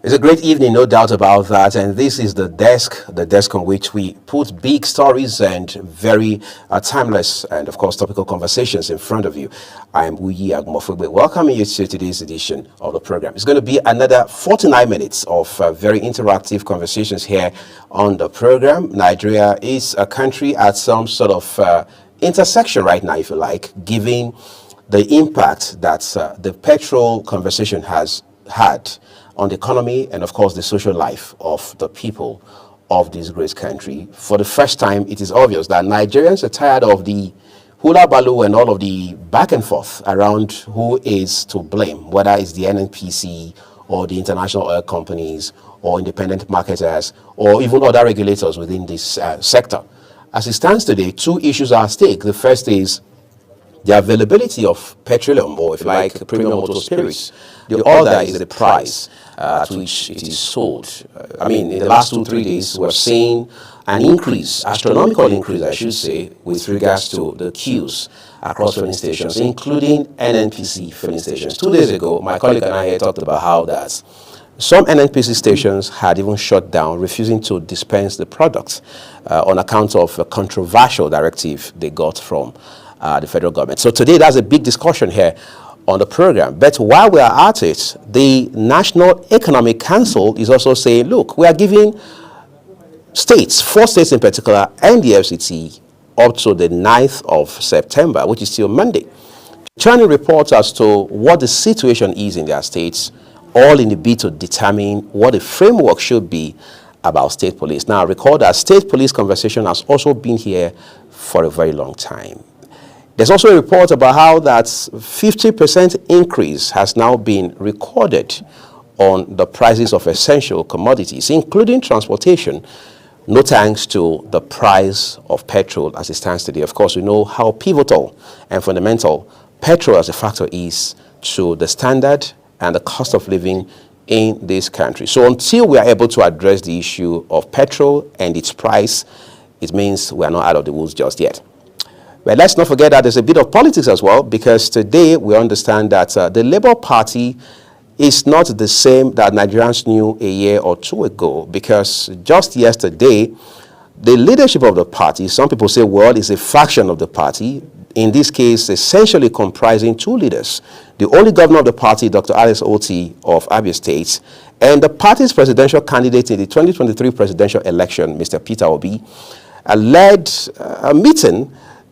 It's a great evening, no doubt about that. And this is the desk on which we put big stories and very timeless and, of course, topical conversations in front of you. I am Uyi Agmofugbe, welcoming you to today's edition of the program. It's going to be another 49 minutes of very interactive conversations here on the program. Nigeria is a country at some sort of intersection right now, if you like, given the impact that the petrol conversation has had on the economy and, of course, the social life of the people of this great country. For the first time, it is obvious that Nigerians are tired of the hula baloo and all of the back and forth around who is to blame, whether it's the NNPC or the international oil companies or independent marketers or even other regulators within this sector. As it stands today, two issues are at stake. The first is the availability of petroleum, or if you like, premium motor spirits. The other is the price at which it is sold. In the last 2-3 days, we're seeing an increase, astronomical increase, I should say, with regards to the queues across filling stations, including NNPC filling stations. 2 days ago, my colleague and I here talked about how that some NNPC stations had even shut down, refusing to dispense the products on account of a controversial directive they got from the federal government. So today, that's a big discussion here on the program. But while we are at it, the National Economic Council is also saying, look, we are giving states, 4 states in particular, and the FCT up to the 9th of September, which is still Monday, trying to report as to what the situation is in their states, all in the bid to determine what the framework should be about state police. Now, recall that state police conversation has also been here for a very long time. There's also a report about how that 50% increase has now been recorded on the prices of essential commodities, including transportation, no thanks to the price of petrol as it stands today. Of course, we know how pivotal and fundamental petrol as a factor is to the standard and the cost of living in this country. So until we are able to address the issue of petrol and its price, it means we are not out of the woods just yet. But let's not forget that there's a bit of politics as well, because today we understand that the Labour Party is not the same that Nigerians knew a year or two ago, because just yesterday, the leadership of the party, some people say, well, is a faction of the party, in this case, essentially comprising 2 leaders. The only governor of the party, Dr. Alex Otti of Abia State, and the party's presidential candidate in the 2023 presidential election, Mr. Peter Obi, led a meeting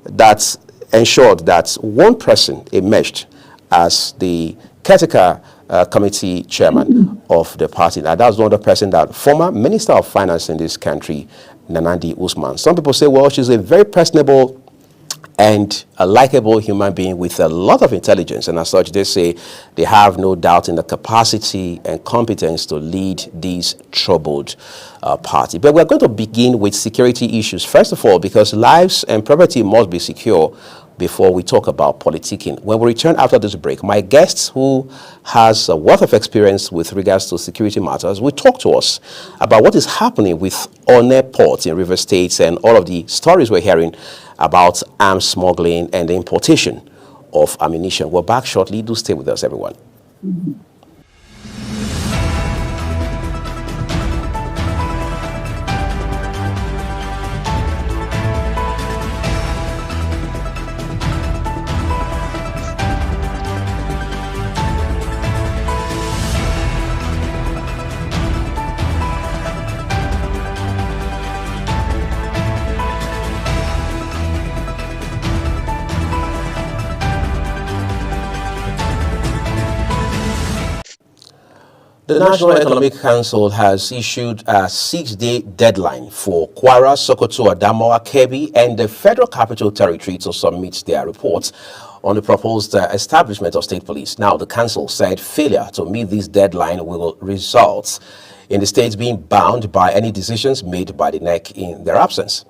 that ensured that one person emerged as the caretaker committee chairman of the party. Now, that was one of the person that former Minister of Finance in this country, Nanandi Usman. Some people say, well, she's a very personable and a likable human being with a lot of intelligence, and as such, they say they have no doubt in the capacity and competence to lead this troubled party. But we're going to begin with security issues, first of all, because lives and property must be secure before we talk about politicking. When we return after this break, my guest, who has a wealth of experience with regards to security matters, will talk to us about what is happening with Onne Port in Rivers State and all of the stories we're hearing about arms smuggling and the importation of ammunition. We're back shortly. Do stay with us, everyone. The National Economic Council has issued a 6-day deadline for Kwara, Sokoto, Adamawa, Kebbi, and the Federal Capital Territory to submit their reports on the proposed establishment of state police. Now, the council said failure to meet this deadline will result in the states being bound by any decisions made by the NEC in their absence.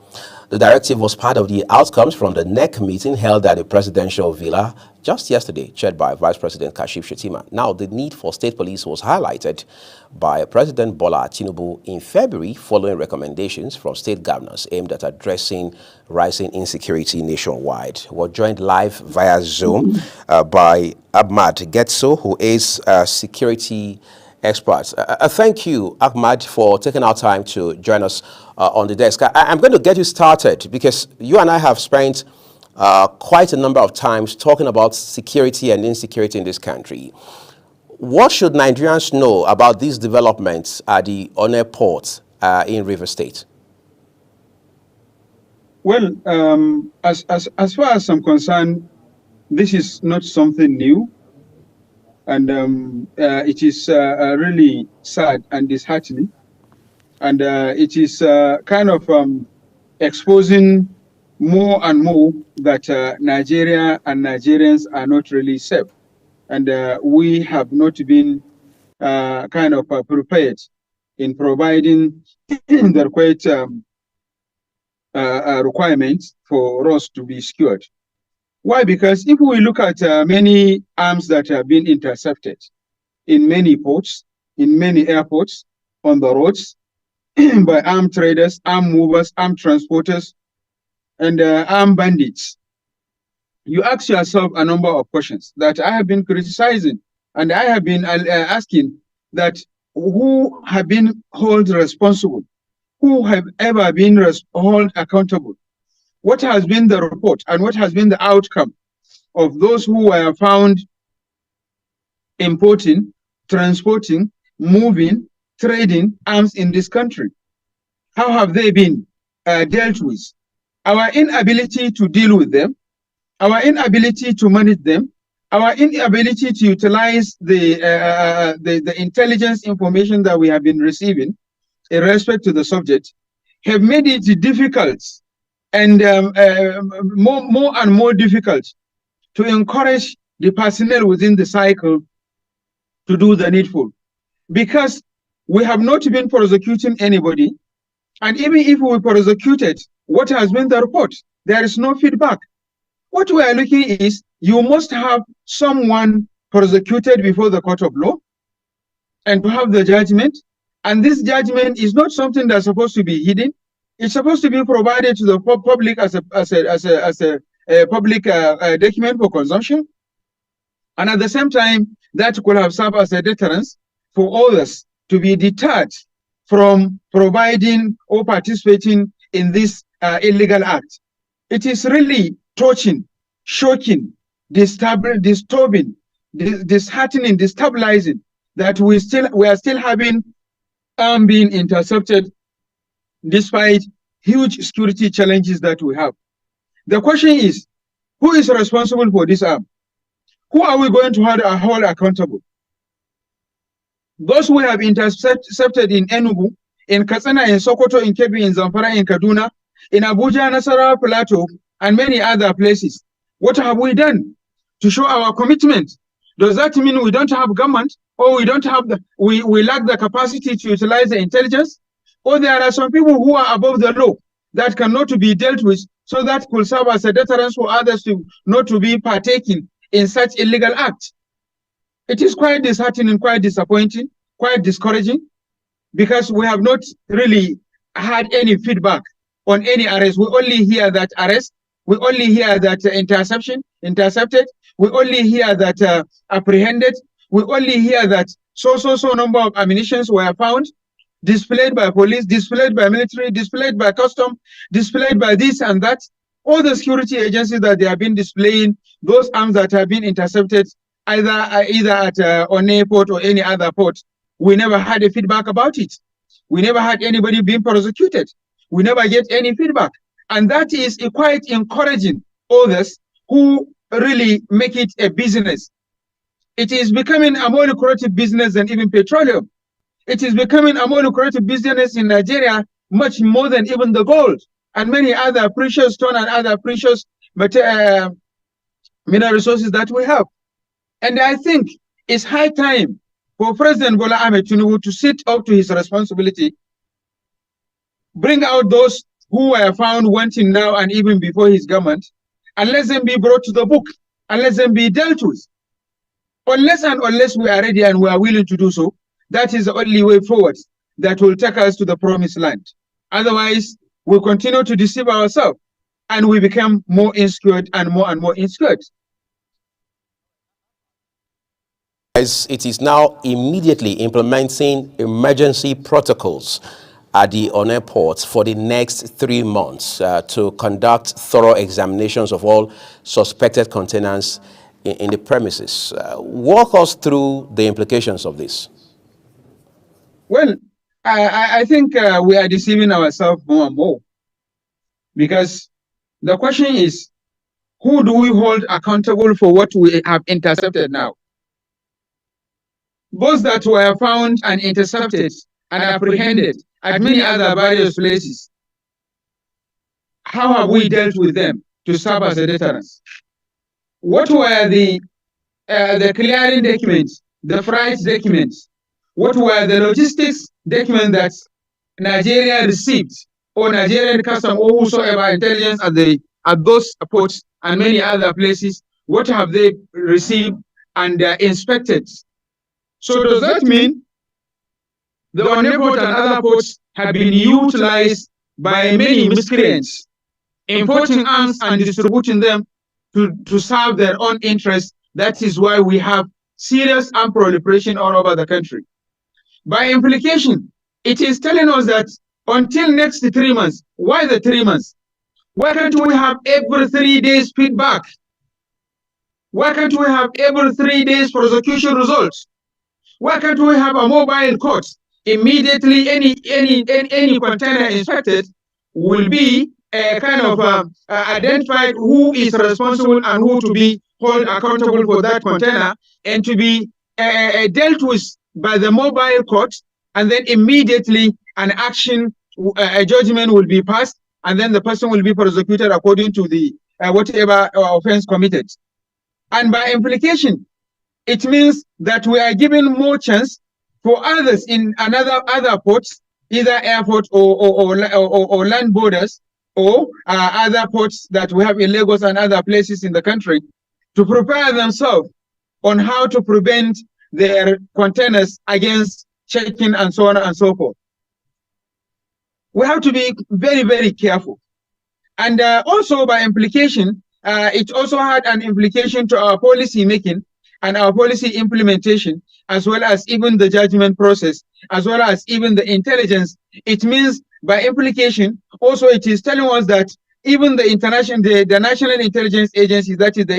The directive was part of the outcomes from the NEC meeting held at the presidential villa just yesterday, chaired by Vice President Kashif Shettima. Now, the need for state police was highlighted by President Bola Tinubu in February following recommendations from state governors aimed at addressing rising insecurity nationwide. We're joined live via Zoom by Ahmad Getso, who is a security experts. Thank you, Ahmad, for taking our time to join us on the desk. I'm going to get you started because you and I have spent quite a number of times talking about security and insecurity in this country. What should Nigerians know about these developments at the Onne port in River State? Well, as far as I'm concerned, this is not something new, and it is really sad and disheartening, and it is kind of exposing more and more that Nigeria and Nigerians are not really safe, and we have not been kind of prepared in providing the required requirements for us to be secured. Why? Because if we look at many arms that have been intercepted in many ports, in many airports, on the roads, by armed traders, armed movers, armed transporters, and armed bandits, you ask yourself a number of questions that I have been criticizing, and I have been asking that who have been held responsible? Who have ever been held accountable? What has been the report and what has been the outcome of those who were found importing, transporting, moving, trading arms in this country? How have they been dealt with? Our inability to deal with them, our inability to manage them, our inability to utilize the intelligence information that we have been receiving in respect to the subject have made it difficult and more and more difficult to encourage the personnel within the cycle to do the needful, because we have not been prosecuting anybody, and even if we prosecuted, what has been the report? There is no feedback. What we are looking is you must have someone prosecuted before the court of law and to have the judgment, and this judgment is not something that's supposed to be hidden. It's supposed to be provided to the public as a public document for consumption. And at the same time, that could have served as a deterrence for others to be deterred from providing or participating in this illegal act. It is really touching, shocking, disturbing, disheartening, destabilizing that we are still having being intercepted despite huge security challenges that we have. The question is, who is responsible for this arm? Who are we going to hold accountable? Those who have intercepted in Enugu, in Katsina, in Sokoto, in Kebbi, in Zamfara, in Kaduna, in Abuja, Nasarawa, Plateau, and many other places. What have we done to show our commitment? Does that mean we don't have government, or we don't have we lack the capacity to utilize the intelligence? Or there are some people who are above the law that cannot be dealt with, so that could serve as a deterrence for others to not to be partaking in such illegal acts? It is quite disheartening, quite disappointing, quite discouraging, because we have not really had any feedback on any arrest. We only hear that arrest, we only hear that intercepted, we only hear that apprehended, we only hear that so number of ammunitions were found, displayed by police, displayed by military, displayed by custom, displayed by this and that. All the security agencies that they have been displaying those arms that have been intercepted either at Onne port or any other port. We never had a feedback about it. We never had anybody being prosecuted. We never get any feedback. And that is quite encouraging others who really make it a business. It is becoming a more lucrative business than even petroleum. It is becoming a more lucrative business in Nigeria, much more than even the gold and many other precious stone and other precious mineral resources that we have. And I think it's high time for President Bola Ahmed Tinubu to sit up to his responsibility, bring out those who were found wanting now and even before his government, and let them be brought to the book, and let them be dealt with. Unless we are ready and we are willing to do so, that is the only way forward that will take us to the promised land. Otherwise, we'll continue to deceive ourselves, and we become more insecure and more insecure. As it is now immediately implementing emergency protocols at the Onne ports for the next 3 months to conduct thorough examinations of all suspected containers in the premises. Walk us through the implications of this. Well, I think we are deceiving ourselves more and more, because the question is, who do we hold accountable for what we have intercepted now? Those that were found and intercepted and apprehended at many other various places, how have we dealt with them to serve as a deterrence? What were the clearing documents, the freight documents? What were the logistics documents that Nigeria received, or Nigerian custom, or whosoever intelligence at those ports and many other places? What have they received and inspected? So does that mean the Onne port and other ports have been utilized by many miscreants, importing arms and distributing them to serve their own interests? That is why we have serious armed proliferation all over the country. By implication, it is telling us that until next 3 months, why the 3 months? Why can't we have every 3 days feedback? Why can't we have every 3 days prosecution results? Why can't we have a mobile court? Immediately, any container inspected will be kind of identified who is responsible and who to be held accountable for that container, and to be dealt with by the mobile court, and then immediately an action, a judgment will be passed, and then the person will be prosecuted according to the whatever offense committed. And by implication, it means that we are giving more chance for others in other ports, either airport or land borders, or other ports that we have in Lagos and other places in the country, to prepare themselves on how to prevent their containers against checking and so on and so forth. We have to be very, very careful. And also by implication, it also had an implication to our policy making and our policy implementation, as well as even the judgment process, as well as even the intelligence. It means by implication, also it is telling us that even the international, the national intelligence agencies, that is the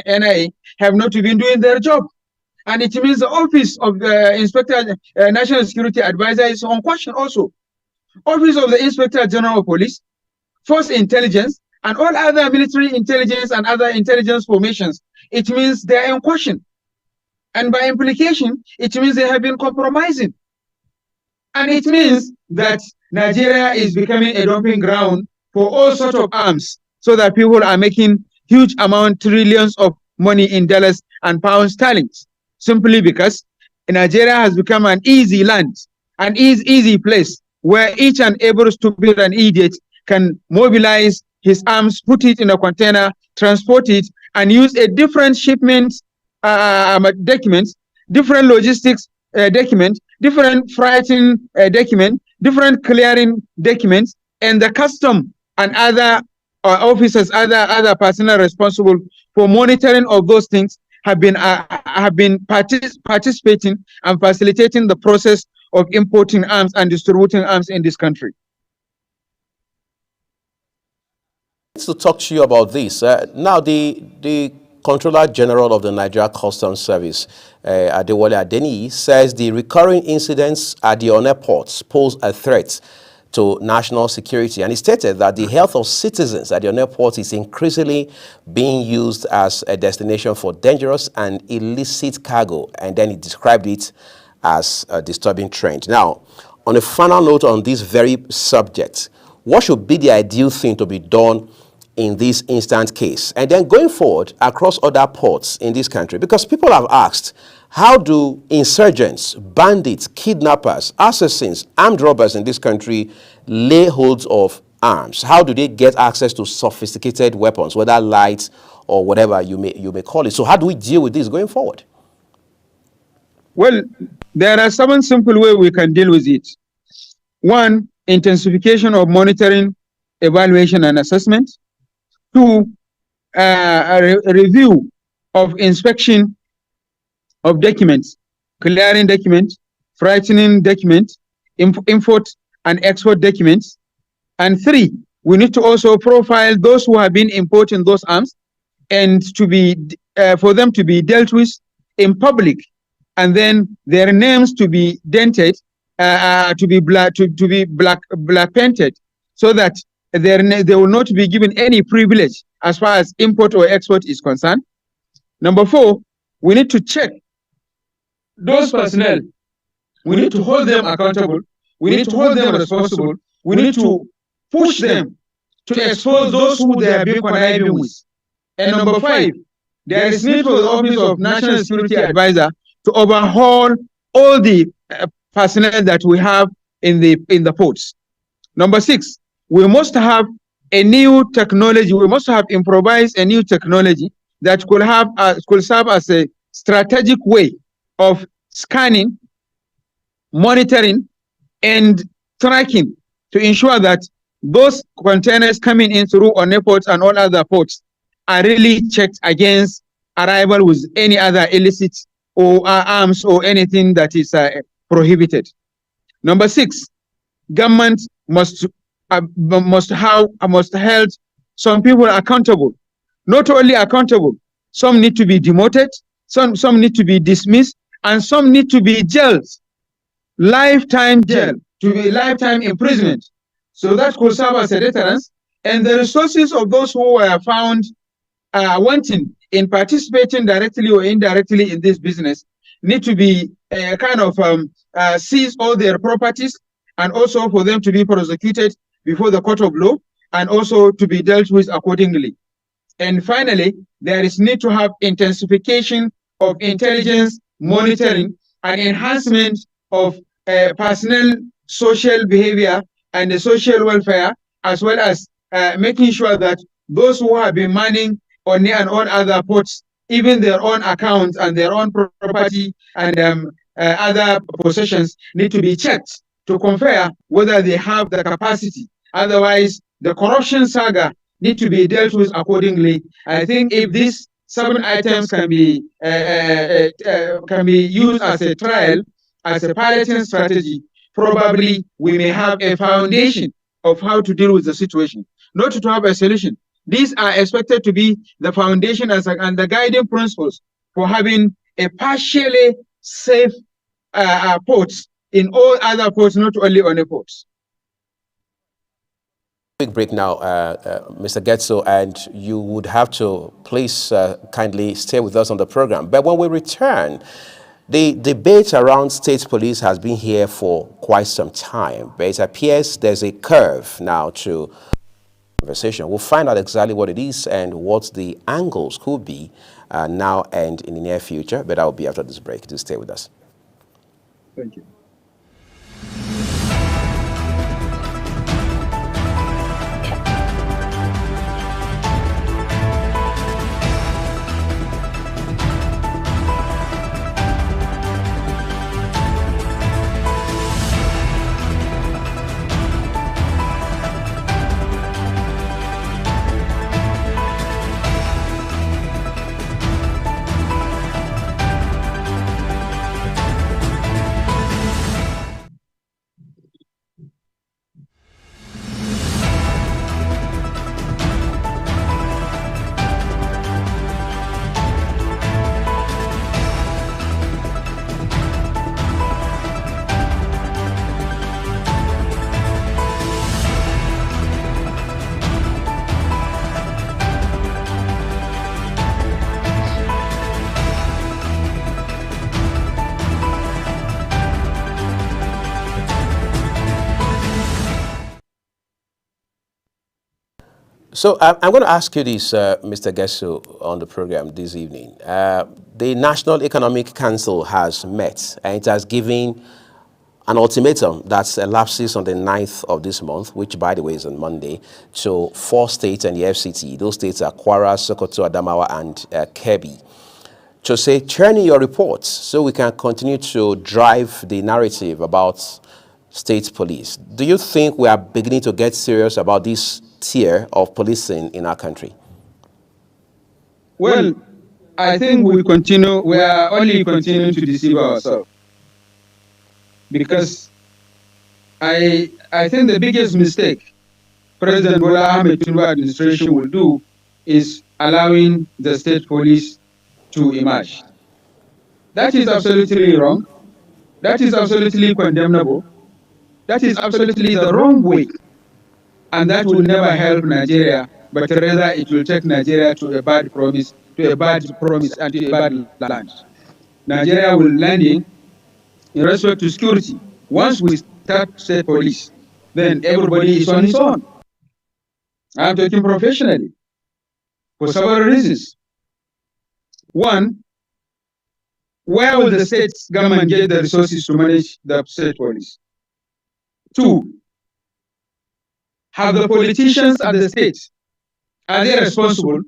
NIA, have not been doing their job. And it means the office of the Inspector, National Security Advisor is on question also. Office of the Inspector General of Police, Force Intelligence, and all other military intelligence and other intelligence formations, it means they are in question. And by implication, it means they have been compromising. And it means that Nigeria is becoming a dumping ground for all sorts of arms, so that people are making huge amount, trillions of money in dollars and pound sterling, simply because Nigeria has become an easy land, an easy place where each and every stupid and idiot can mobilize his arms, put it in a container, transport it, and use a different shipment documents, different logistics document, different freighting document, different clearing documents, and the custom and other officers, other personnel responsible for monitoring of those things have been participating and facilitating the process of importing arms and distributing arms in this country. To talk to you about this now, the Controller General of the Nigeria Customs Service, Adewale Adeniyi, says the recurring incidents at the Onne ports pose a threat to national security, and he stated that the health of citizens at the Onne port is increasingly being used as a destination for dangerous and illicit cargo, and then he described it as a disturbing trend. Now, on a final note on this very subject, what should be the ideal thing to be done in this instant case, and then going forward across other ports in this country? Because people have asked, how do insurgents, bandits, kidnappers, assassins, armed robbers in this country lay hold of arms? How do they get access to sophisticated weapons, whether light or whatever you may call it? So how do we deal with this going forward? Well, there are 7 simple ways we can deal with it. 1, intensification of monitoring, evaluation, and assessment. 2, a review of inspection of documents, clearing documents, frightening documents, import and export documents. And 3, we need to also profile those who have been importing those arms and to be for them to be dealt with in public, and then their names to be dented, to be black painted, so that they will not be given any privilege as far as import or export is concerned. Number 4, we need to check those personnel. We need to hold them accountable. We need to hold them responsible. We need to push them to expose those who they have been conniving with. And number 5, there is need for the Office of National Security Advisor to overhaul all the personnel that we have in the ports. Number 6, we must have a new technology. We must have improvised a new technology that could serve as a strategic way of scanning, monitoring, and tracking to ensure that those containers coming in through Onne ports and all other ports are really checked against arrival with any other illicit or arms or anything that is prohibited. Number 6, government must hold some people accountable. Not only accountable, some need to be demoted, some need to be dismissed, and some need to be jailed, lifetime jail, to be lifetime imprisonment. So that could serve as a deterrence. And the resources of those who were found wanting in participating directly or indirectly in this business need to be seize all their properties, and also for them to be prosecuted before the court of law, and also to be dealt with accordingly. And finally, there is need to have intensification of intelligence monitoring and enhancement of personal social behavior and the social welfare, as well as making sure that those who have been manning on and all other ports, even their own accounts and their own property and other possessions, need to be checked to compare whether they have the capacity. Otherwise, the corruption saga need to be dealt with accordingly. I think if these 7 items can be used as a trial, as a piloting strategy, probably we may have a foundation of how to deal with the situation, not to have a solution. These are expected to be the foundation and the guiding principles for having a partially safe ports in all other ports, not only on the ports. Quick break now, Mr. Getso, and you would have to please kindly stay with us on the program. But when we return, the debate around state police has been here for quite some time, but it appears there's a curve now to conversation. We'll find out exactly what it is and what the angles could be now and in the near future, but that will be after this break. Do stay with us. Thank you. So I'm going to ask you this, Mr. Getso, on the program this evening. The National Economic Council has met, and it has given an ultimatum that elapses on the 9th of this month, which, by the way, is on Monday, to 4 states and the FCT. Those states are Kwara, Sokoto, Adamawa, and Kebbi, to say, turn in your reports so we can continue to drive the narrative about state police. Do you think we are beginning to get serious about this tier of policing in our country? Well, I think we are only continuing to deceive ourselves. Because I think the biggest mistake President Bola Ahmed Tinubu administration will do is allowing the state police to emerge. That is absolutely wrong. That is absolutely condemnable. That is absolutely the wrong way. And that will never help Nigeria, but rather it will take Nigeria to a bad promise and to a bad land. Nigeria will landing in respect to security. Once we start state police, then everybody is on his own. I'm talking professionally for several reasons. One, where will the state government get the resources to manage the state police? Two, have the politicians at the state, are they responsible?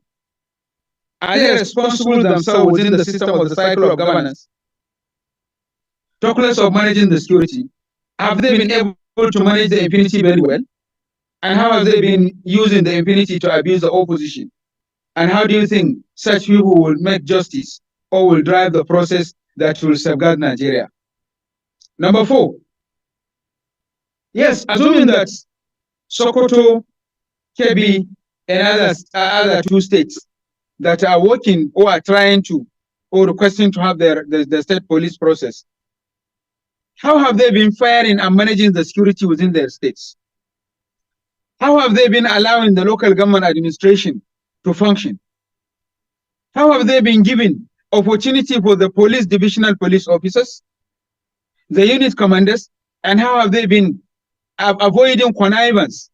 Are they responsible themselves within the system of the cycle of governance? Talk less of managing the security. Have they been able to manage the impunity very well? And how have they been using the impunity to abuse the opposition? And how do you think such people will make justice or will drive the process that will safeguard Nigeria? Number four, yes, assuming that Sokoto, Kebbi, and other two states that are working or are trying to or requesting to have the state police process, how have they been firing and managing the security within their states? How have they been allowing the local government administration to function? How have they been given opportunity for the police divisional police officers, the unit commanders, and how have they been avoiding connivance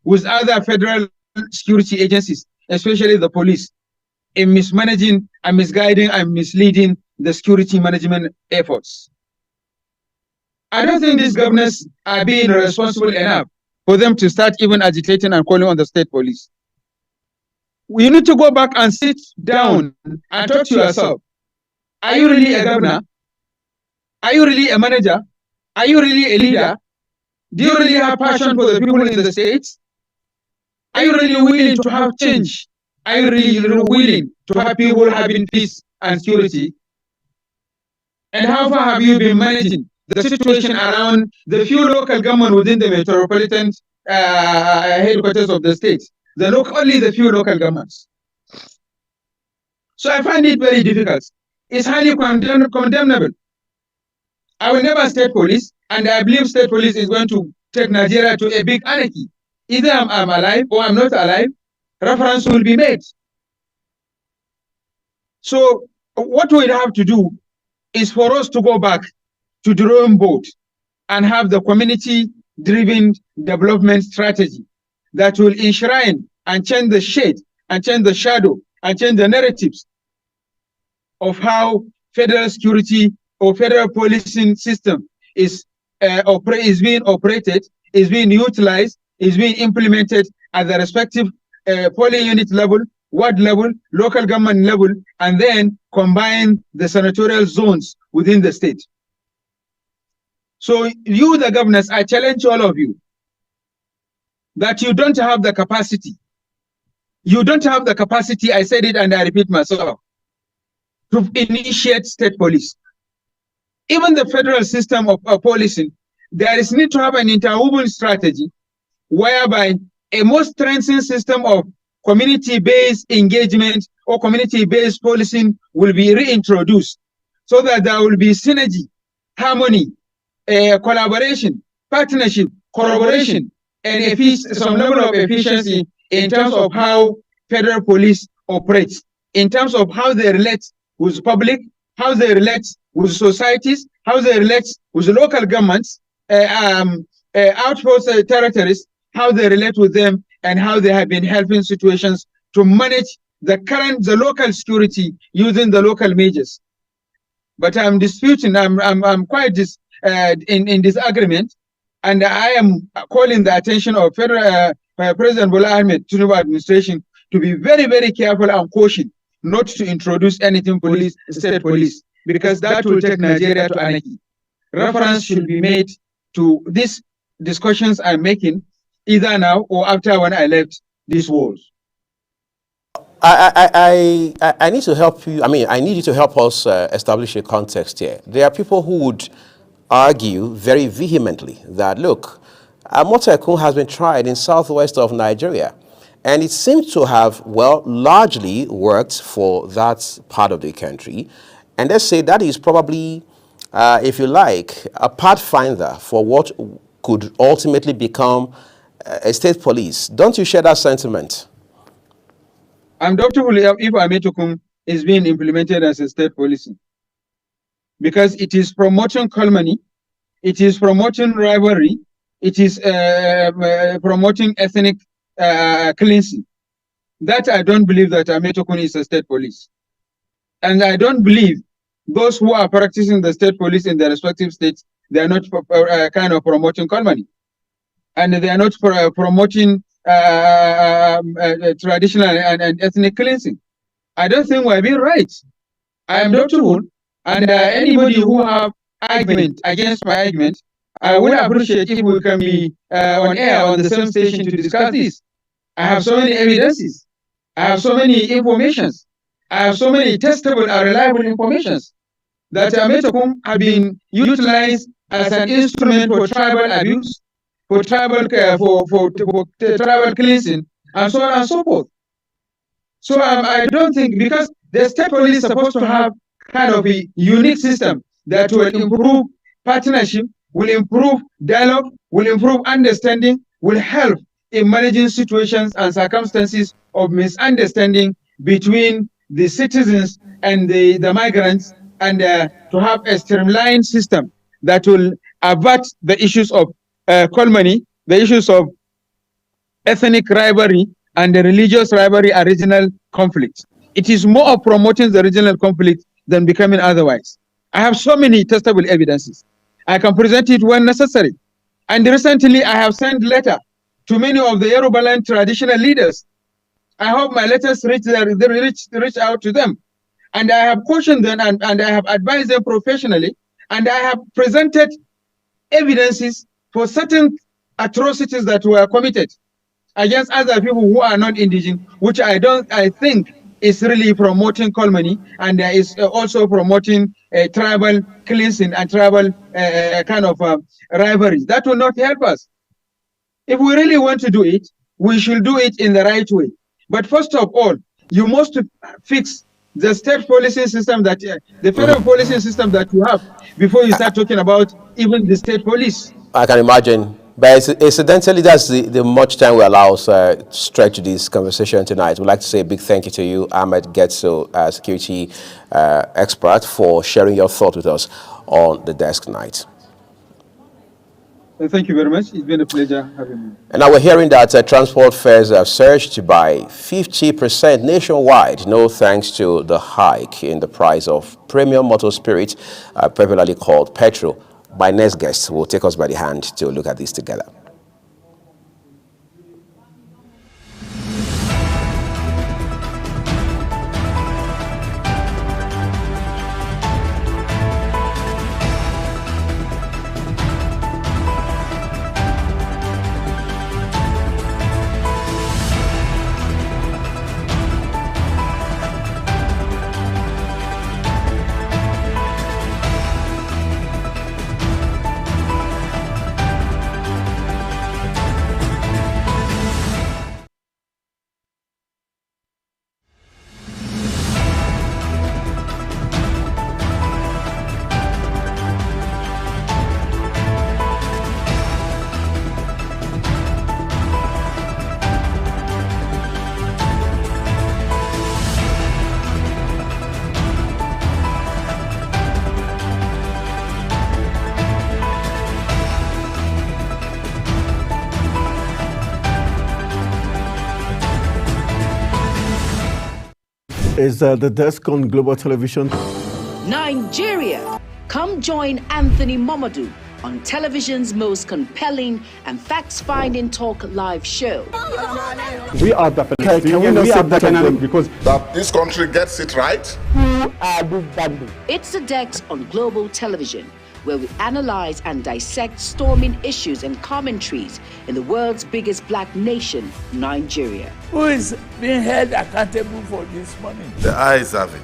with other federal security agencies, especially the police, in mismanaging and misguiding and misleading the security management efforts? I don't think these governors are being responsible enough for them to start even agitating and calling on the state police. You need to go back and sit down and talk to yourself. Are you really a governor? Are you really a manager? Are you really a leader? Do you really have passion for the people in the states? Are you really willing to have change? Are you really willing to have people having peace and security? And how far have you been managing the situation around the few local government within the metropolitan headquarters of the states? Only the few local governments. So I find it very difficult. It's highly condemnable. I will never state police, and I believe state police is going to take Nigeria to a big anarchy. Either I'm alive or I'm not alive, reference will be made. So what we have to do is for us to go back to the drawing board and have the community-driven development strategy that will enshrine and change the shade and change the shadow and change the narratives of how federal security or federal policing system is being operated, is being utilized, is being implemented at the respective polling unit level, ward level, local government level, and then combine the senatorial zones within the state. So you, the governors, I challenge all of you that you don't have the capacity. You don't have the capacity, I said it and I repeat myself, to initiate state police. Even the federal system of policing, there is need to have an interwoven strategy whereby a more strengthened system of community-based engagement or community-based policing will be reintroduced so that there will be synergy, harmony, collaboration, partnership, corroboration, and some level of efficiency in terms of how federal police operates, in terms of how they relate with the public, how they relate with societies, how they relate with the local governments, outpost territories, how they relate with them, and how they have been helping situations to manage the local security using the local measures. But I'm disputing, I'm quite in disagreement, and I am calling the attention of Federal President Bola Ahmed Tinubu administration to be very, very careful and cautious not to introduce anything state police, because that will take Nigeria to anarchy. Reference should be made to these discussions I'm making, either now or after when I left these walls. I need to help you. I mean, I need you to help us establish a context here. There are people who would argue very vehemently that, look, Amotekun has been tried in southwest of Nigeria, and it seems to have, well, largely worked for that part of the country. And let's say that is probably, if you like, a pathfinder for what could ultimately become a state police. Don't you share that sentiment? I'm doubtful if Ametukum is being implemented as a state policy, because it is promoting calumny, it is promoting rivalry, it is promoting ethnic cleansing. That I don't believe that Ametukun is a state police. And I don't believe those who are practicing the state police in their respective states, they are not kind of promoting calumny. And they are not promoting traditional and ethnic cleansing. I don't think we're being right. I am doubtful, and anybody who have argument against my argument, I would appreciate if we can be on air on the same station to discuss this. I have so many evidences. I have so many informations. I have so many testable and reliable informations that Ametukum have been utilized as an instrument for tribal abuse, for tribal for tribal cleansing, and so on and so forth. So I don't think, because the state police is supposed to have kind of a unique system that will improve partnership, will improve dialogue, will improve understanding, will help in managing situations and circumstances of misunderstanding between the citizens and the migrants, and to have a streamlined system that will avert the issues of calumny, the issues of ethnic rivalry and the religious rivalry and regional conflict. It is more of promoting the regional conflict than becoming otherwise. I have so many testable evidences. I can present it when necessary. And recently I have sent letter to many of the Yorubaland traditional leaders. I hope my letters reach out to them. And I have cautioned them, and I have advised them professionally, and I have presented evidences for certain atrocities that were committed against other people who are not indigenous, which I think is really promoting calumny, and is also promoting tribal cleansing and tribal kind of rivalries. That will not help us. If we really want to do it, we should do it in the right way. But first of all, you must fix the state policing system, that the federal policing system that you have, before you start talking about even the state police. I can imagine. But incidentally, that's the much time we allow us stretch this conversation tonight. We'd like to say a big thank you to you, Ahmed Getso, security expert, for sharing your thoughts with us on the desk tonight. Thank you very much. It's been a pleasure having me. And now we're hearing that transport fares have surged by 50% nationwide, no thanks to the hike in the price of premium motor spirit, popularly called petrol. My next guest will take us by the hand to look at this together. Is the desk on Global Television. Nigeria, come join Anthony Momadou on television's most compelling and facts-finding talk live show. We are definitely. Can we not say that because that this country gets it right? It's the Dex on Global Television, where we analyze and dissect storming issues and commentaries in the world's biggest black nation, Nigeria. Who is being held accountable for this money? The eyes have it.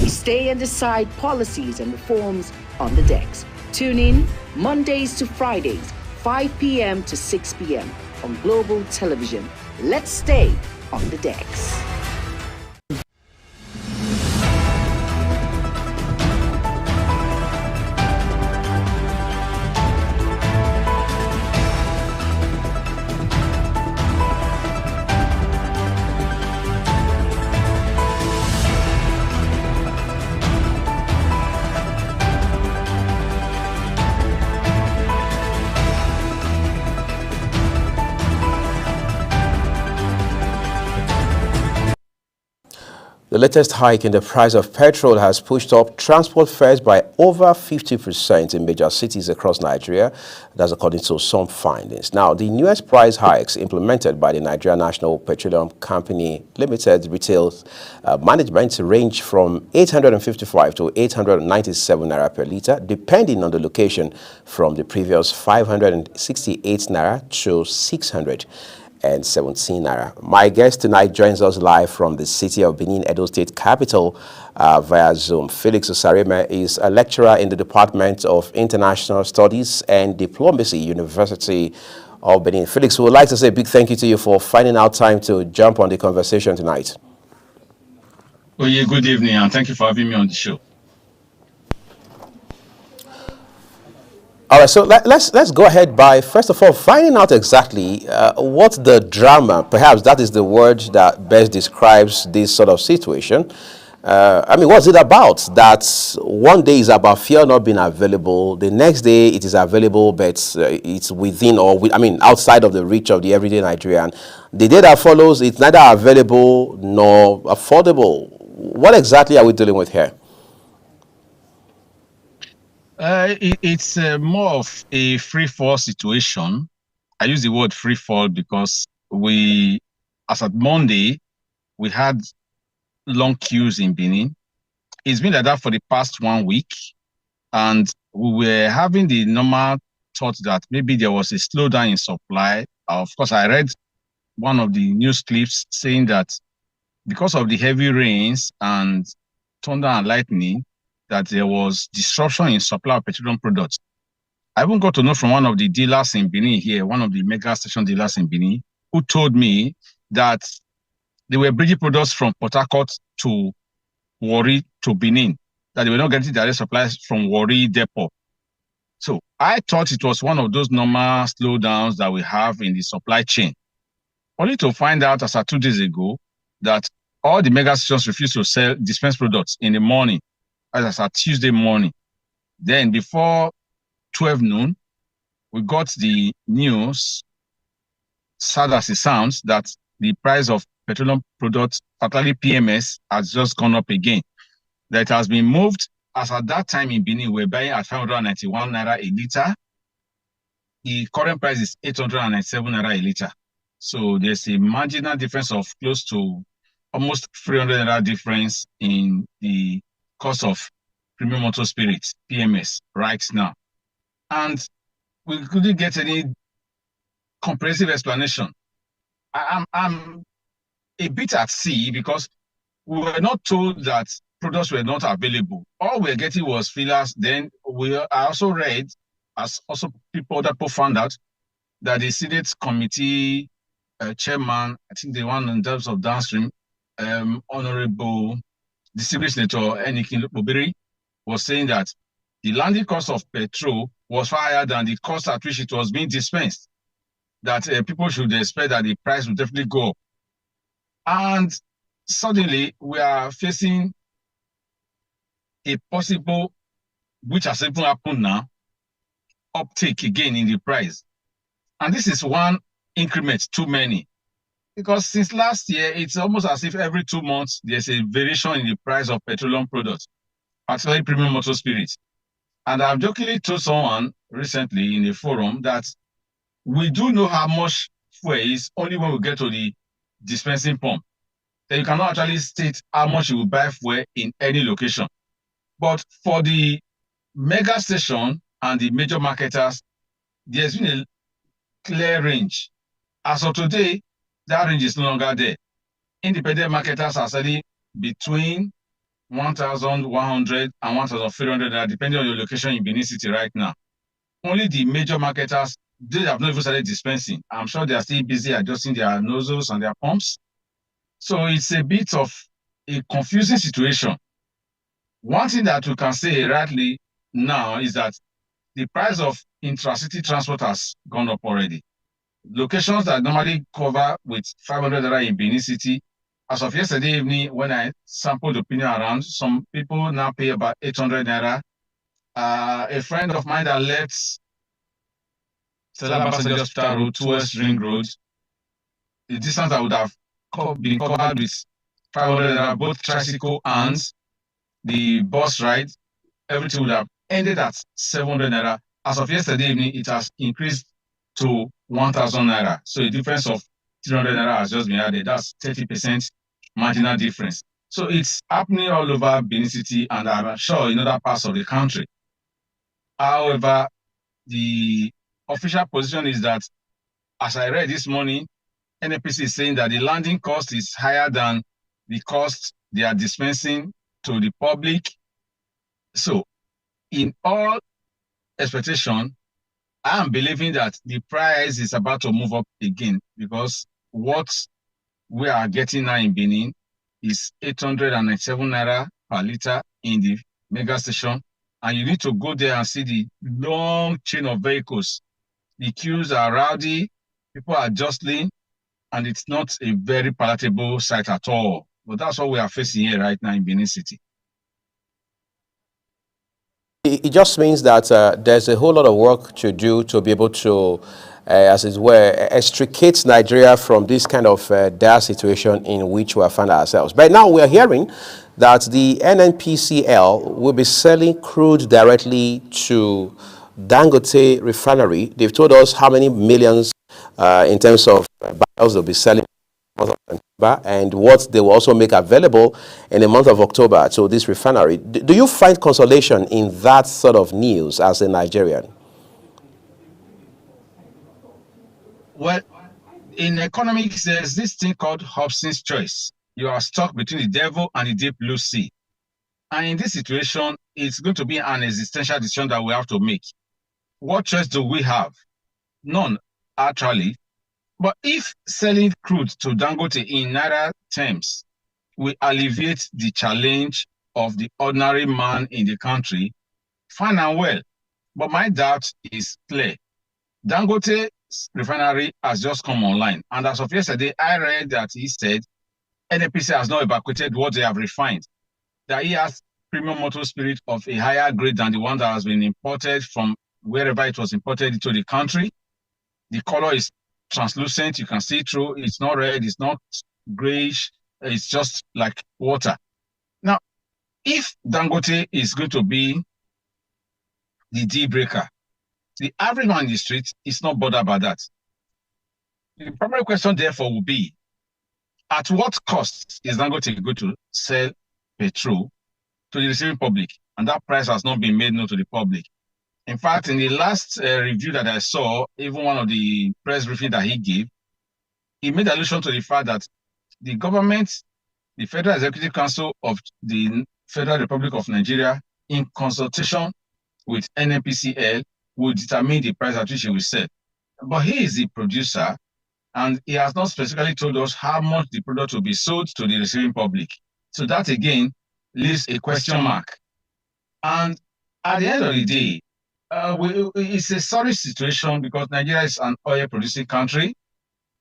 We stay and decide policies and reforms on the decks. Tune in Mondays to Fridays, 5 p.m. to 6 p.m. on Global Television. Let's stay on the decks. The latest hike in the price of petrol has pushed up transport fares by over 50% in major cities across Nigeria. That's according to some findings. Now, the newest price hikes implemented by the Nigeria National Petroleum Company Limited retail management range from 855 to 897 naira per litre, depending on the location, from the previous 568 naira to 617 naira. My guest tonight joins us live from the city of Benin, Edo State capital, via Zoom. Felix Osareme is a lecturer in the Department of International Studies and Diplomacy, University of Benin. Felix, we would like to say a big thank you to you for finding out time to jump on the conversation tonight. Oh, yeah, good evening, and thank you for having me on the show. All right, so let's go ahead by, first of all, finding out exactly what the drama, perhaps that is the word that best describes this sort of situation. I mean, what's it about? That one day is about fuel not being available, the next day it is available, but it's within outside of the reach of the everyday Nigerian. The day that follows, it's neither available nor affordable. What exactly are we dealing with here? It's more of a free fall situation. I use the word free fall because as at Monday, we had long queues in Benin. It's been like that for the past 1 week, and we were having the normal thought that maybe there was a slowdown in supply. Of course, I read one of the news clips saying that because of the heavy rains and thunder and lightning, that there was disruption in supply of petroleum products. I even got to know from one of the dealers in Benin here, one of the mega station dealers in Benin, who told me that they were bringing products from Port Harcourt to Warri to Benin, that they were not getting direct supplies from Warri depot. So I thought it was one of those normal slowdowns that we have in the supply chain. Only to find out as of 2 days ago that all the mega stations refused to dispense products in the morning, as at Tuesday morning. Then before 12 noon, we got the news, sad as it sounds, that the price of petroleum products, particularly PMS, has just gone up again. That has been moved, as at that time in Benin, we're buying at 591 naira a litre. The current price is 897 naira a litre. So there's a marginal difference of close to almost 300 naira difference in the cost of premium motor spirits, PMS, right now. And we couldn't get any comprehensive explanation. I'm a bit at sea because we were not told that products were not available. All we were getting was fillers. Then I also read, as also other people found out, that the Senate committee chairman, I think the one in terms of downstream, Honorable Distinguished Senator Enikin Obiri, was saying that the landing cost of petrol was far higher than the cost at which it was being dispensed, that people should expect that the price will definitely go up. And suddenly we are facing a possible, which has even happened now, uptake again in the price. And this is one increment too many. Because since last year, it's almost as if every 2 months, there's a variation in the price of petroleum products, particularly premium motor spirits. And I've jokingly told someone recently in a forum that we do know how much fuel is only when we get to the dispensing pump. Then you cannot actually state how much you will buy fuel in any location. But for the mega station and the major marketers, there's been a clear range. As of today, that range is no longer there. Independent marketers are selling between 1,100 and 1,300, depending on your location in Benin City right now. Only the major marketers, they have not even started dispensing. I'm sure they are still busy adjusting their nozzles and their pumps. So it's a bit of a confusing situation. One thing that we can say rightly now is that the price of intracity transport has gone up already. Locations that normally cover with 500 naira in Benin City, as of yesterday evening, when I sampled the opinion around, some people now pay about 800 naira. A friend of mine that left Stella Passenger Hospital Road towards Ring Road, the distance that would have been covered with 500 naira, both tricycle and the bus ride, everything would have ended at 700 naira. As of yesterday evening, it has increased to 1,000 naira. So a difference of 300 naira has just been added. That's 30% marginal difference. So it's happening all over Benin City and I'm sure in other parts of the country. However, the official position is that, as I read this morning, NNPC is saying that the landing cost is higher than the cost they are dispensing to the public. So, in all expectation, I am believing that the price is about to move up again because what we are getting now in Benin is 897 naira per liter in the mega station. And you need to go there and see the long chain of vehicles. The queues are rowdy, people are jostling, and it's not a very palatable sight at all. But that's what we are facing here right now in Benin City. It just means that there's a whole lot of work to do to be able to, as it were, extricate Nigeria from this kind of dire situation in which we have found ourselves. But now we are hearing that the NNPCL will be selling crude directly to Dangote refinery. They've told us how many millions in terms of barrels they'll be selling and what they will also make available in the month of October to this refinery. Do you find consolation in that sort of news as a Nigerian? Well, in economics, there's this thing called Hobson's choice. You are stuck between the devil and the deep blue sea. And in this situation, it's going to be an existential decision that we have to make. What choice do we have? None, actually. But if selling crude to Dangote in Naira terms will alleviate the challenge of the ordinary man in the country, fine and well. But my doubt is clear. Dangote refinery has just come online. And as of yesterday, I read that he said NNPC has not evacuated what they have refined, that he has premium motor spirit of a higher grade than the one that has been imported from wherever it was imported into the country. The color is translucent, you can see through. It's not red, it's not grayish, it's just like water. Now, if Dangote is going to be the deal breaker, the average man in the street is not bothered by that. The primary question, therefore, will be, at what cost is Dangote going to sell petrol to the receiving public? And that price has not been made known to the public. In fact, in the last review that I saw, even one of the press briefings that he gave, he made allusion to the fact that the government, the Federal Executive Council of the Federal Republic of Nigeria, in consultation with NNPCL, will determine the price at which he will sell. But he is the producer, and he has not specifically told us how much the product will be sold to the receiving public. So that, again, leaves a question mark. And at the end of the day, it's a sorry situation because Nigeria is an oil-producing country.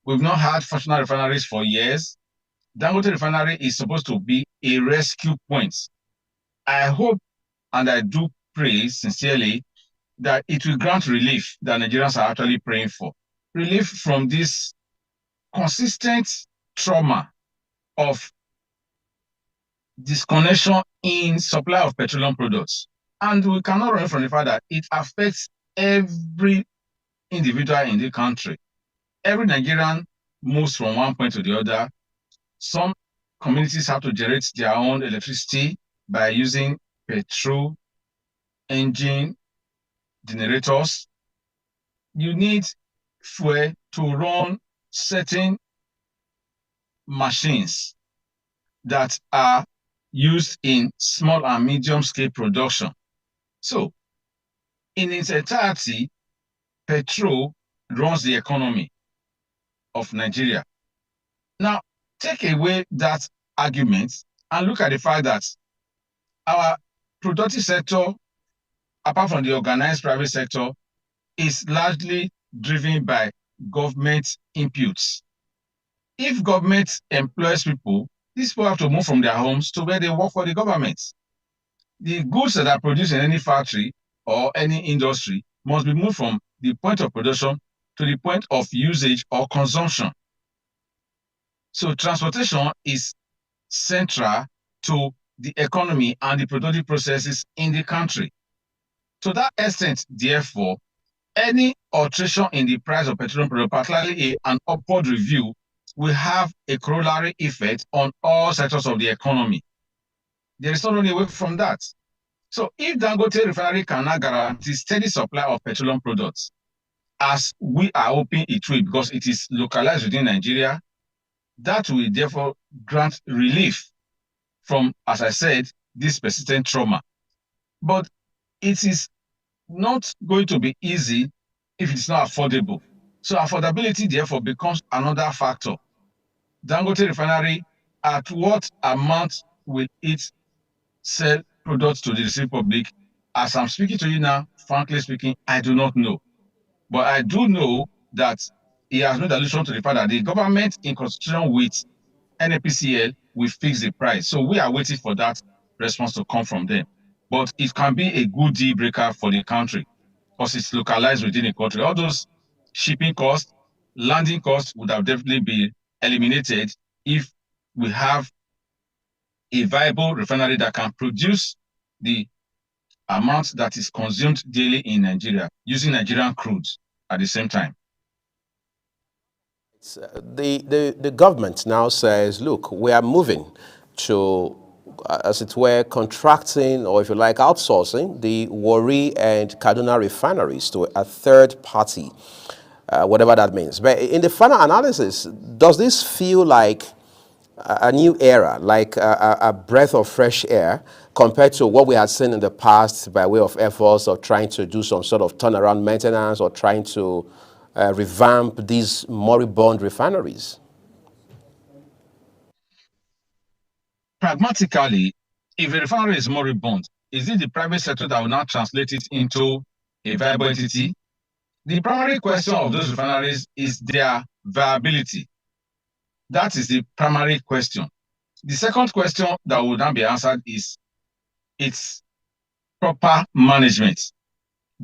We've not had fractional refineries for years. Dangote refinery is supposed to be a rescue point. I hope and I do pray sincerely that it will grant relief that Nigerians are actually praying for. Relief from this consistent trauma of disconnection in supply of petroleum products. And we cannot run from the fact that it affects every individual in the country. Every Nigerian moves from one point to the other. Some communities have to generate their own electricity by using petrol engine, generators. You need fuel to run certain machines that are used in small and medium scale production. So, in its entirety, petrol runs the economy of Nigeria. Now, take away that argument and look at the fact that our productive sector, apart from the organized private sector, is largely driven by government inputs. If government employs people, these people have to move from their homes to where they work for the government. The goods that are produced in any factory or any industry must be moved from the point of production to the point of usage or consumption. So transportation is central to the economy and the productive processes in the country. To that extent, therefore, any alteration in the price of petroleum product, particularly an upward review, will have a corollary effect on all sectors of the economy. There is no running away from that. So if Dangote Refinery cannot guarantee steady supply of petroleum products, as we are hoping it will, because it is localized within Nigeria, that will therefore grant relief from, as I said, this persistent trauma. But it is not going to be easy if it's not affordable. So affordability therefore becomes another factor. Dangote Refinery, at what amount will it sell products to the receiving public? As I'm speaking to you now, frankly speaking, I do not know. But I do know that he has made allusion to the fact that the government, in consultation with NNPCL, will fix the price. So we are waiting for that response to come from them. But it can be a good deal breaker for the country because it's localized within the country. All those shipping costs, landing costs would have definitely been eliminated if we have a viable refinery that can produce the amount that is consumed daily in Nigeria using Nigerian crude at the same time. The government now says, look, we are moving to, as it were, contracting, or if you like, outsourcing the Warri and Kaduna refineries to a third party, whatever that means. But in the final analysis, does this feel like a new era, like a breath of fresh air compared to what we had seen in the past by way of efforts of trying to do some sort of turnaround maintenance or trying to revamp these moribund refineries? Pragmatically, if a refinery is moribund, is it the private sector that will now translate it into a viable entity? The primary question of those refineries is their viability. That is the primary question. The second question that will now be answered is its proper management.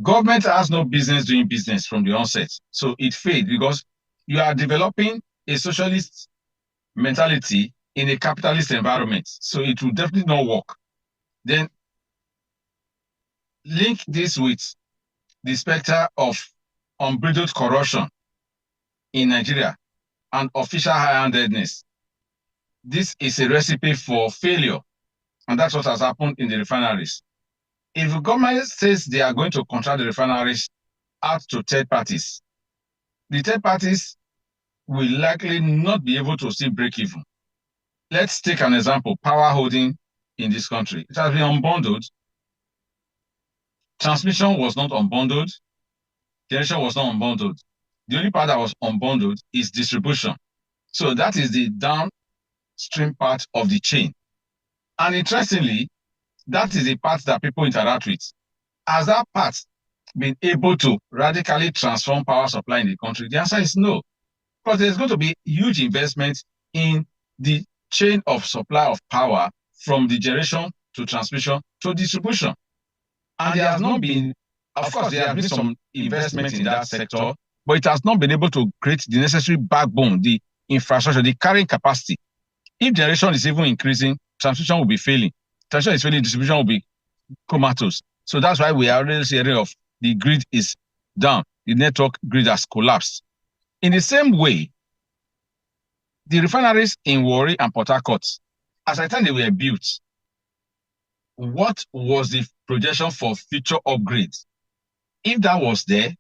Government has no business doing business from the onset. So it failed because you are developing a socialist mentality in a capitalist environment. So it will definitely not work. Then link this with the specter of unbridled corruption in Nigeria and official high-handedness. This is a recipe for failure. And that's what has happened in the refineries. If the government says they are going to contract the refineries out to third parties, the third parties will likely not be able to still break even. Let's take an example, power holding in this country. It has been unbundled. Transmission was not unbundled. Generation was not unbundled. The only part that was unbundled is distribution. So that is the downstream part of the chain. And interestingly, that is the part that people interact with. Has that part been able to radically transform power supply in the country? The answer is no. Because there's going to be huge investment in the chain of supply of power from the generation to transmission to distribution. And there has not been, of course, there has been some investment in that sector, but it has not been able to create the necessary backbone, the infrastructure, the carrying capacity. If generation is even increasing, transmission will be failing. Transmission is failing, distribution will be comatose. So that's why we are already hearing of the grid is down. The network grid has collapsed. In the same way, the refineries in Warri and Port Harcourt, as I think they were built, what was the projection for future upgrades? If that was there,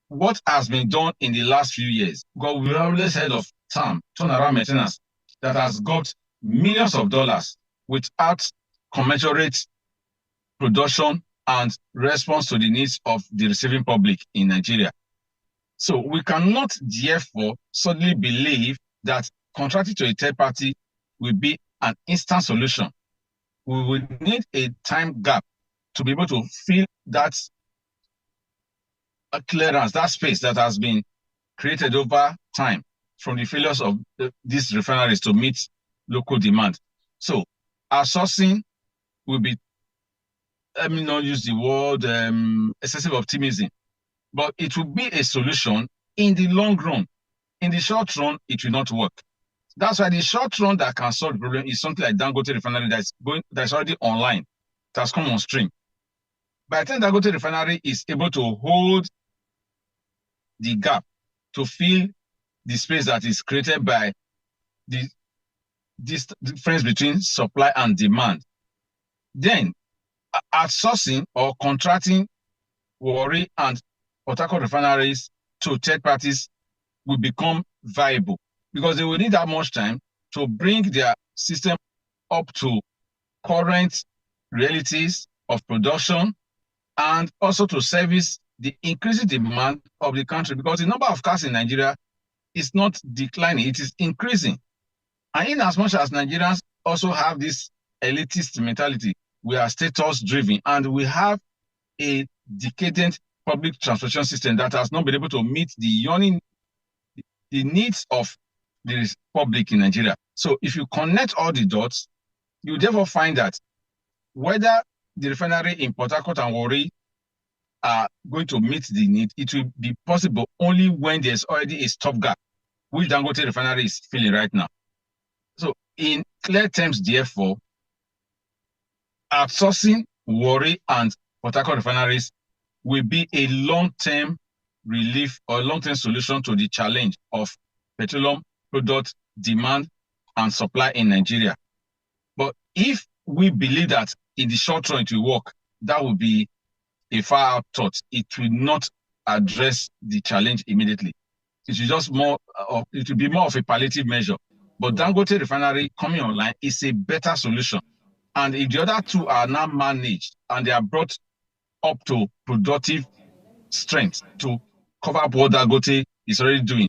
what has been done in the last few years? Because we always heard of TAM, turnaround maintenance, that has got millions of dollars without commensurate production and response to the needs of the receiving public in Nigeria. So we cannot therefore suddenly believe that contracting to a third party will be an instant solution. We will need a time gap to be able to fill that clearance, that space that has been created over time from the failures of these refineries to meet local demand. So outsourcing will be, let me not use the word excessive optimism, but it will be a solution in the long run. In the short run, it will not work. That's why the short run that can solve the problem is something like Dangote Refinery that's already online, that has come on stream. By the time Dangote Refinery is able to hold the gap to fill the space that is created by this difference between supply and demand, then outsourcing or contracting Warri and Port Harcourt refineries to third parties will become viable, because they will need that much time to bring their system up to current realities of production and also to service the increasing demand of the country, because the number of cars in Nigeria is not declining, it is increasing. And in as much as Nigerians also have this elitist mentality, we are status driven, and we have a decadent public transportation system that has not been able to meet the needs of the public in Nigeria. So if you connect all the dots, you therefore find that whether the refinery in Port Harcourt and Warri are going to meet the need, it will be possible only when there's already a stopgap, which Dangote Refinery is filling right now. So in clear terms, therefore, outsourcing Warri and Port Harcourt refineries will be a long-term relief or long-term solution to the challenge of petroleum product demand and supply in Nigeria. But if we believe that in the short run it will work, that will be a far out thought. It will not address the challenge immediately. It will just it will be more of a palliative measure. But Dangote Refinery coming online is a better solution. And if the other two are now managed and they are brought up to productive strength to cover up what Dangote is already doing,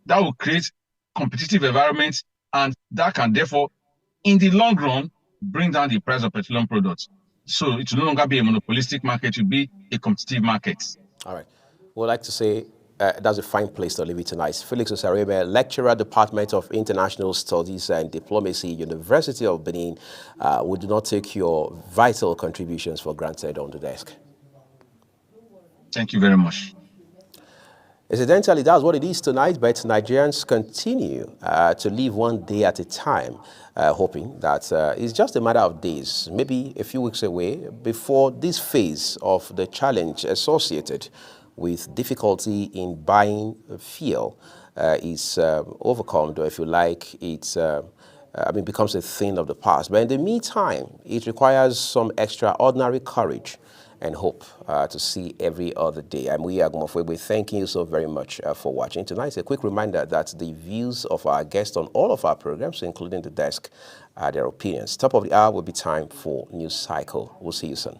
that will create competitive environment, and that can therefore, in the long run, bring down the price of petroleum products. So it will no longer be a monopolistic market, it will be a competitive market. All right. We'd like to say that's a fine place to leave it tonight. Felix Osareme, lecturer, Department of International Studies and Diplomacy, University of Benin. We do not take your vital contributions for granted on the desk. Thank you very much. Incidentally, that's what it is tonight, but Nigerians continue to live one day at a time, hoping that it's just a matter of days, maybe a few weeks away, before this phase of the challenge associated with difficulty in buying fuel is overcome, or if you like, it becomes a thing of the past. But in the meantime, it requires some extraordinary courage and hope to see every other day. I'm Uyi Agumofwebe, thanking you so very much for watching tonight. A quick reminder that the views of our guests on all of our programs, including the desk, are their opinions. Top of the hour will be time for News Cycle. We'll see you soon.